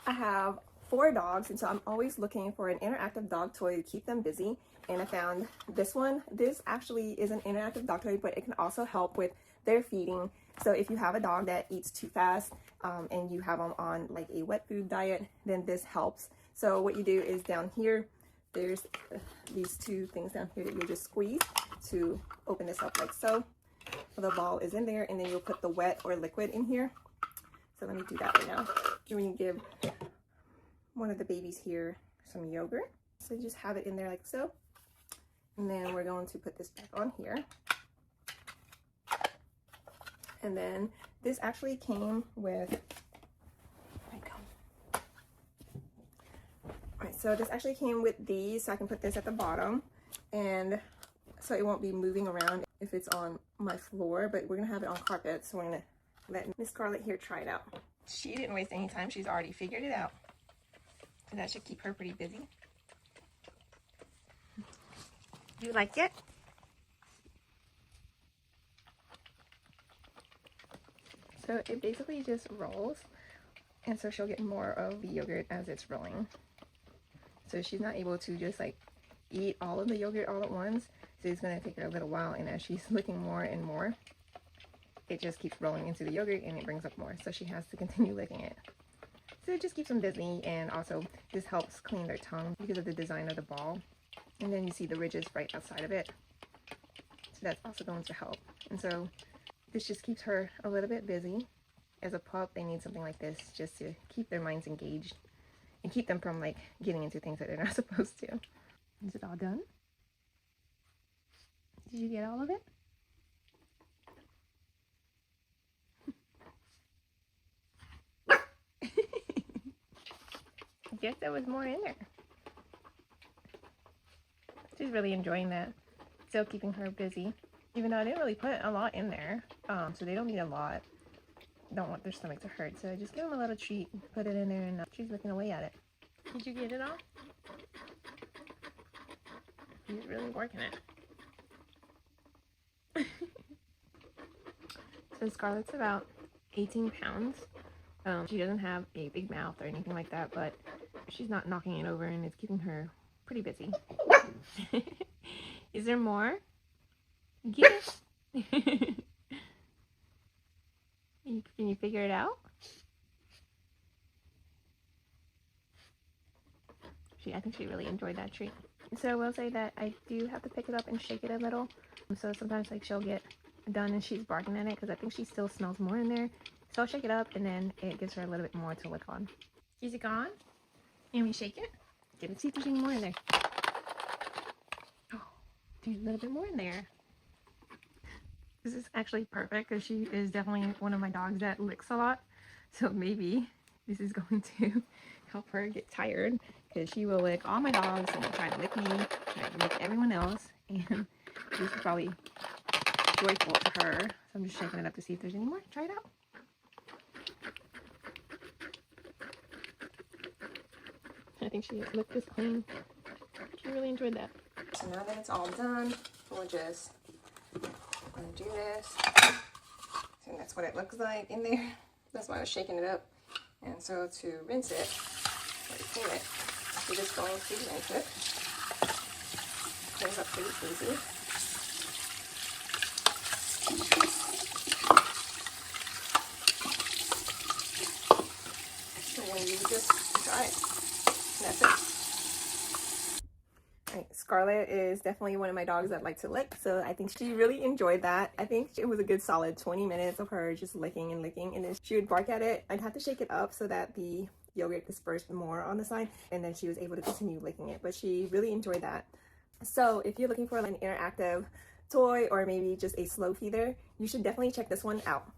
I have 4 dogs, and so I'm always looking for an interactive dog toy to keep them busy. And I found this one. This actually is an interactive dog toy, but it can also help with their feeding. So if you have a dog that eats too fast and you have them on like a wet food diet, then this helps. So what you do is down here, there's these 2 things down here that you just squeeze to open this up like so. The ball is in there, and then you'll put the wet or liquid in here. So let me do that right now. You're going to give one of the babies here some yogurt. So you just have it in there like so. And then we're going to put this back on here. And then this actually came with, alright, so this actually came with these, so I can put this at the bottom. And so it won't be moving around if it's on my floor, but we're going to have it on carpet. So we're going to let Miss Scarlett here try it out. She didn't waste any time. She's already figured it out. So that should keep her pretty busy. You like it? So it basically just rolls. And so she'll get more of the yogurt as it's rolling. So she's not able to just like eat all of the yogurt all at once. So it's going to take her a little while. And as she's licking more and more, it just keeps rolling into the yogurt and it brings up more. So she has to continue licking it. So it just keeps them busy, and also this helps clean their tongue because of the design of the ball. And then you see the ridges right outside of it. So that's also going to help. And so this just keeps her a little bit busy. As a pup, they need something like this just to keep their minds engaged and keep them from like getting into things that they're not supposed to. Is it all done? Did you get all of it? I guess there was more in there. She's really enjoying that. Still keeping her busy. Even though I didn't really put a lot in there. So they don't need a lot. Don't want their stomach to hurt. So I just give them a little treat. Put it in there, and she's looking away at it. Did you get it all? She's really working it. So Scarlett's about 18 pounds. She doesn't have a big mouth or anything like that, but she's not knocking it over, and it's keeping her pretty busy. Is there more? Get it. Can you figure it out? I think she really enjoyed that treat. So I will say that I do have to pick it up and shake it a little. So sometimes like she'll get done and she's barking at it because I think she still smells more in there. So I'll shake it up, and then it gives her a little bit more to lick on. Is it gone? Can we shake it? Get it, see if there's any more in there. Oh, there's a little bit more in there. This is actually perfect because she is definitely one of my dogs that licks a lot. So maybe this is going to help her get tired, because she will lick all my dogs and try to lick me, try to lick everyone else. And this is probably joyful to her. So I'm just shaking it up to see if there's any more. Try it out. I think she licked this clean. She really enjoyed that. So now that it's all done, we'll just going to do this. So that's what it looks like in there. That's why I was shaking it up. And so to rinse it, or to clean it, we're just going to rinse it. Cleans up pretty easy. And then you just dry it. That's it. Alright, Scarlett is definitely one of my dogs that like to lick, so I think she really enjoyed that. I think it was a good solid 20 minutes of her just licking and licking, and then she would bark at it. I'd have to shake it up so that the yogurt dispersed more on the side, and then she was able to continue licking it, but she really enjoyed that. So if you're looking for like an interactive toy or maybe just a slow feeder, you should definitely check this one out.